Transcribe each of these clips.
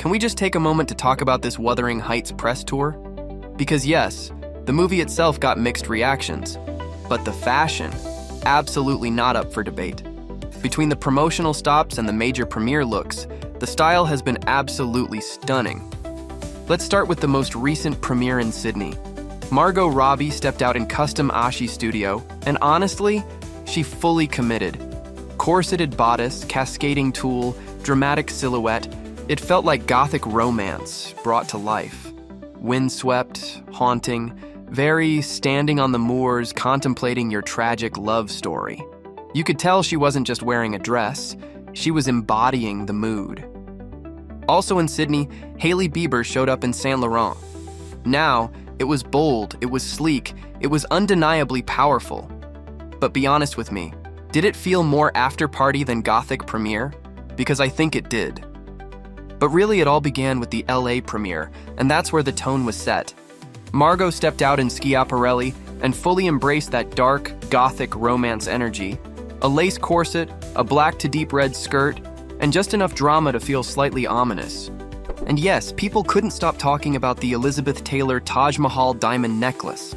can we just take a moment to talk about this Wuthering Heights press tour? Because yes, the movie itself got mixed reactions, but the fashion, absolutely not up for debate. Between the promotional stops and the major premiere looks, the style has been absolutely stunning. Let's start with the most recent premiere in Sydney. Margot Robbie stepped out in custom Ashi studio, and honestly, she fully committed. Corseted bodice, cascading tulle, dramatic silhouette, it felt like gothic romance brought to life. Windswept, haunting, very standing on the moors contemplating your tragic love story. You could tell she wasn't just wearing a dress, she was embodying the mood. Also in Sydney, Hailey Bieber showed up in Saint Laurent. Now, it was bold, it was sleek, it was undeniably powerful. But be honest with me, did it feel more after-party than Gothic premiere? Because I think it did. But really it all began with the LA premiere, and that's where the tone was set. Margot stepped out in Schiaparelli and fully embraced that dark, Gothic romance energy. A lace corset, a black to deep red skirt, and just enough drama to feel slightly ominous. And yes, people couldn't stop talking about the Elizabeth Taylor Taj Mahal diamond necklace.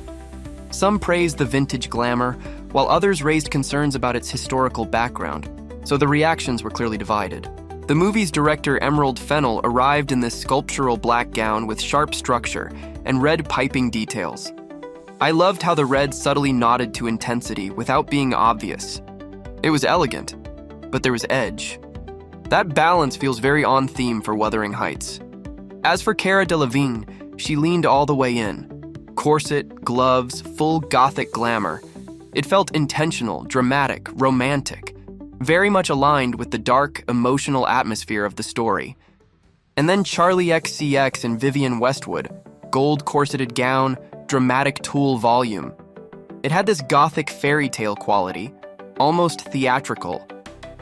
Some praised the vintage glamour, while others raised concerns about its historical background, so the reactions were clearly divided. The movie's director Emerald Fennell arrived in this sculptural black gown with sharp structure and red piping details. I loved how the red subtly nodded to intensity without being obvious. It was elegant, but there was edge. That balance feels very on theme for Wuthering Heights. As for Cara Delevingne, she leaned all the way in. Corset, gloves, full gothic glamour. It felt intentional, dramatic, romantic, very much aligned with the dark, emotional atmosphere of the story. And then Charlie XCX and Vivienne Westwood, gold corseted gown, dramatic tulle volume. It had this gothic fairy tale quality, almost theatrical,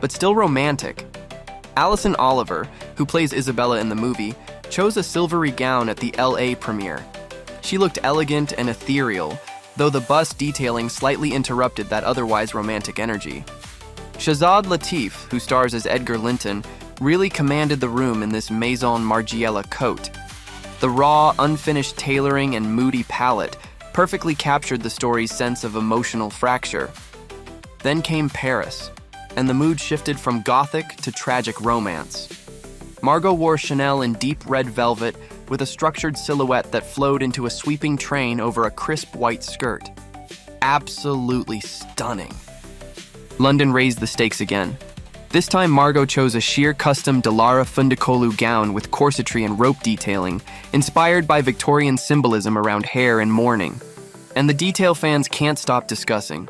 but still romantic. Alison Oliver, who plays Isabella in the movie, chose a silvery gown at the LA premiere. She looked elegant and ethereal, though the bust detailing slightly interrupted that otherwise romantic energy. Shahzad Latif, who stars as Edgar Linton, really commanded the room in this Maison Margiela coat. The raw, unfinished tailoring and moody palette perfectly captured the story's sense of emotional fracture. Then came Paris, and the mood shifted from gothic to tragic romance. Margot wore Chanel in deep red velvet with a structured silhouette that flowed into a sweeping train over a crisp white skirt. Absolutely stunning. London raised the stakes again. This time Margot chose a sheer custom Delara Fundicolu gown with corsetry and rope detailing, inspired by Victorian symbolism around hair and mourning. And the detail fans can't stop discussing.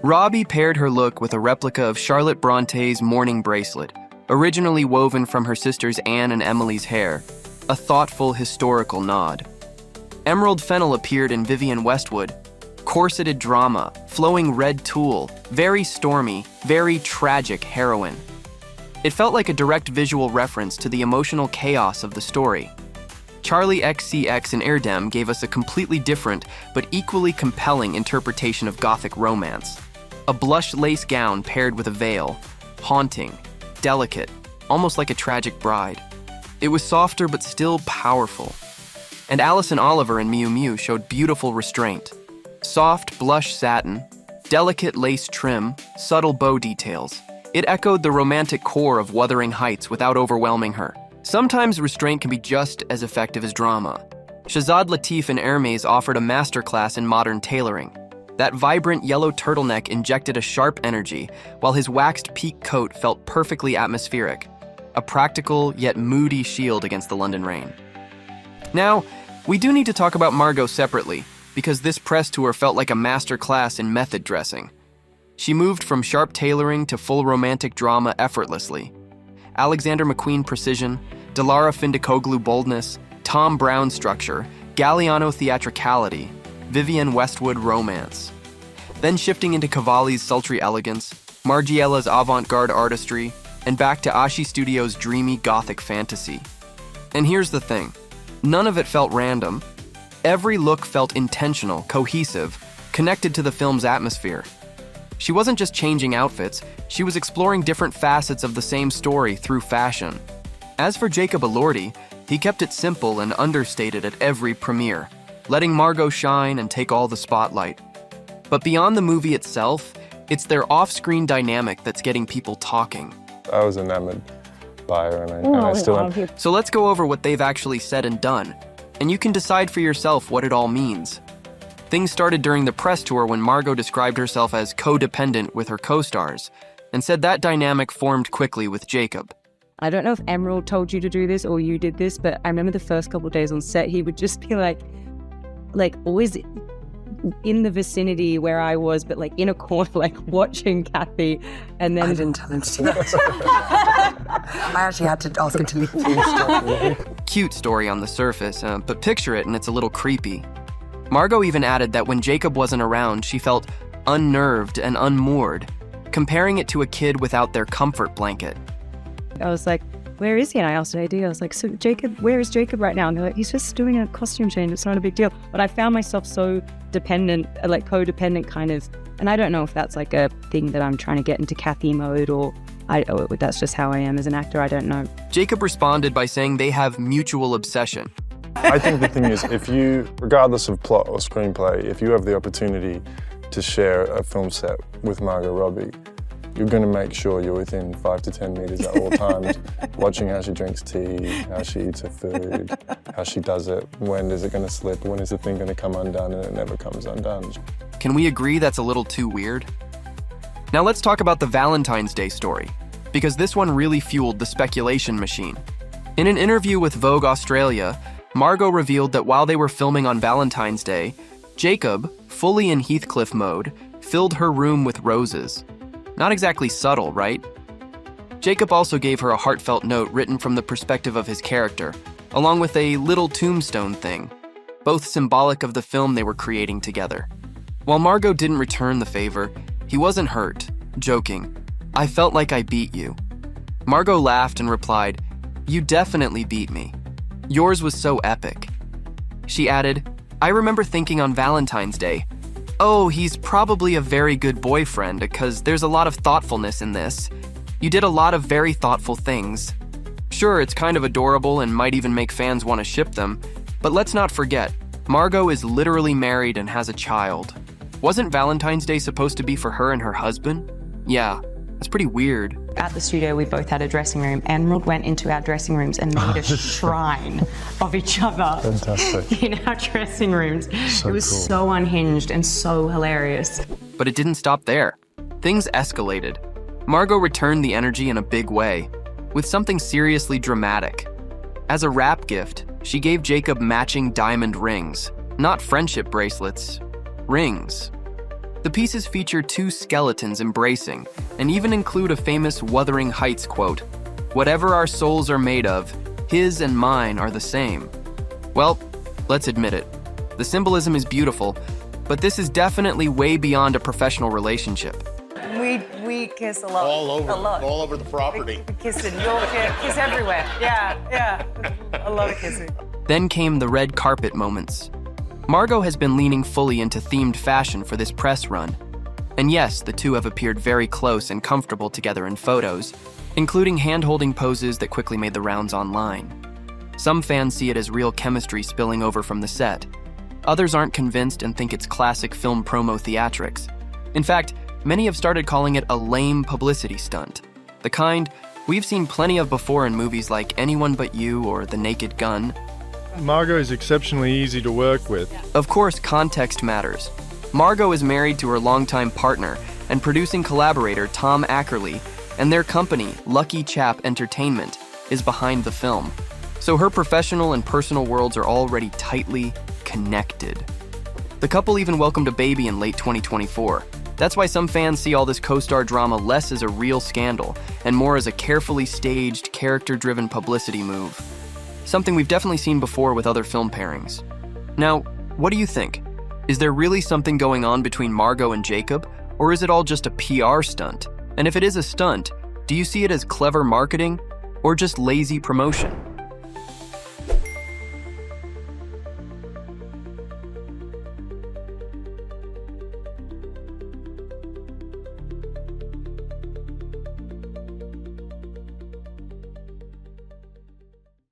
Robbie paired her look with a replica of Charlotte Bronte's mourning bracelet, originally woven from her sisters Anne and Emily's hair, a thoughtful historical nod. Emerald Fennell appeared in Vivienne Westwood, corseted drama, flowing red tulle, very stormy, very tragic heroine. It felt like a direct visual reference to the emotional chaos of the story. Charlie XCX and Erdem gave us a completely different but equally compelling interpretation of Gothic romance. A blush lace gown paired with a veil, haunting, delicate, almost like a tragic bride. It was softer but still powerful. And Alison Oliver in Miu Miu showed beautiful restraint. Soft blush satin, delicate lace trim, subtle bow details. It echoed the romantic core of Wuthering Heights without overwhelming her. Sometimes restraint can be just as effective as drama. Shahzad Latif and Hermes offered a masterclass in modern tailoring. That vibrant yellow turtleneck injected a sharp energy, while his waxed peak coat felt perfectly atmospheric, a practical yet moody shield against the London rain. Now, we do need to talk about Margot separately, because this press tour felt like a master class in method dressing. She moved from sharp tailoring to full romantic drama effortlessly. Alexander McQueen precision, Delara Fundicoglu boldness, Tom Brown structure, Galliano theatricality, Vivienne Westwood romance. Then shifting into Cavalli's sultry elegance, Margiela's avant-garde artistry, and back to Ashi Studio's dreamy gothic fantasy. And here's the thing, none of it felt random. Every look felt intentional, cohesive, connected to the film's atmosphere. She wasn't just changing outfits, she was exploring different facets of the same story through fashion. As for Jacob Elordi, he kept it simple and understated at every premiere, letting Margot shine and take all the spotlight. But beyond the movie itself, it's their off-screen dynamic that's getting people talking. I was enamored by her, and I still am. So let's go over what they've actually said and done, and you can decide for yourself what it all means. Things started during the press tour when Margot described herself as codependent with her co-stars, and said that dynamic formed quickly with Jacob. I don't know if Emerald told you to do this or you did this, but I remember the first couple of days on set, he would just be like always in the vicinity where I was, but like in a corner, like watching Kathy. And then I didn't tell him to do that. I actually had to ask him to leave. Cute story on the surface, but picture it and it's a little creepy. Margot even added that when Jacob wasn't around, she felt unnerved and unmoored, comparing it to a kid without their comfort blanket. I was like, where is he? And I asked AD, I was like, so Jacob, where is Jacob right now? And they're like, he's just doing a costume change. It's not a big deal. But I found myself so dependent, like codependent kind of, and I don't know if that's like a thing that I'm trying to get into Kathy mode or that's just how I am as an actor. I don't know. Jacob responded by saying they have mutual obsession. I think the thing is, if you, regardless of plot or screenplay, if you have the opportunity to share a film set with Margot Robbie, you're going to make sure you're within 5 to 10 meters at all times, watching how she drinks tea, how she eats her food, how she does it, when is it going to slip, when is the thing going to come undone, and it never comes undone. Can we agree that's a little too weird? Now let's talk about the Valentine's Day story, because this one really fueled the speculation machine. In an interview with Vogue Australia, Margot revealed that while they were filming on Valentine's Day, Jacob, fully in Heathcliff mode, filled her room with roses. Not exactly subtle, right? Jacob also gave her a heartfelt note written from the perspective of his character, along with a little tombstone thing, both symbolic of the film they were creating together. While Margot didn't return the favor, he wasn't hurt, joking, "I felt like I beat you." Margot laughed and replied, "You definitely beat me. Yours was so epic." She added, "I remember thinking on Valentine's Day, oh, he's probably a very good boyfriend because there's a lot of thoughtfulness in this. You did a lot of very thoughtful things. Sure, it's kind of adorable and might even make fans want to ship them, but let's not forget, Margot is literally married and has a child. Wasn't Valentine's Day supposed to be for her and her husband? Yeah, that's pretty weird." At the studio, we both had a dressing room. Emerald went into our dressing rooms and made a shrine of each other. Fantastic. In our dressing rooms. So it was cool. so unhinged and so hilarious. But it didn't stop there. Things escalated. Margot returned the energy in a big way, with something seriously dramatic. As a wrap gift, she gave Jacob matching diamond rings, not friendship bracelets, rings. The pieces feature two skeletons embracing and even include a famous Wuthering Heights quote, "Whatever our souls are made of, his and mine are the same." Well, let's admit it. The symbolism is beautiful, but this is definitely way beyond a professional relationship. We kiss a lot. All over, a lot. all over the property. We kiss in Yorkshire, kiss everywhere. Yeah. A lot of kissing. Then came the red carpet moments. Margot has been leaning fully into themed fashion for this press run. And yes, the two have appeared very close and comfortable together in photos, including hand-holding poses that quickly made the rounds online. Some fans see it as real chemistry spilling over from the set. Others aren't convinced and think it's classic film promo theatrics. In fact, many have started calling it a lame publicity stunt, the kind we've seen plenty of before in movies like Anyone But You or The Naked Gun. Margot is exceptionally easy to work with. Of course, context matters. Margot is married to her longtime partner and producing collaborator Tom Ackerley, and their company, Lucky Chap Entertainment, is behind the film. So her professional and personal worlds are already tightly connected. The couple even welcomed a baby in late 2024. That's why some fans see all this co-star drama less as a real scandal and more as a carefully staged, character-driven publicity move. Something we've definitely seen before with other film pairings. Now, what do you think? Is there really something going on between Margot and Jacob, or is it all just a PR stunt? And if it is a stunt, do you see it as clever marketing or just lazy promotion?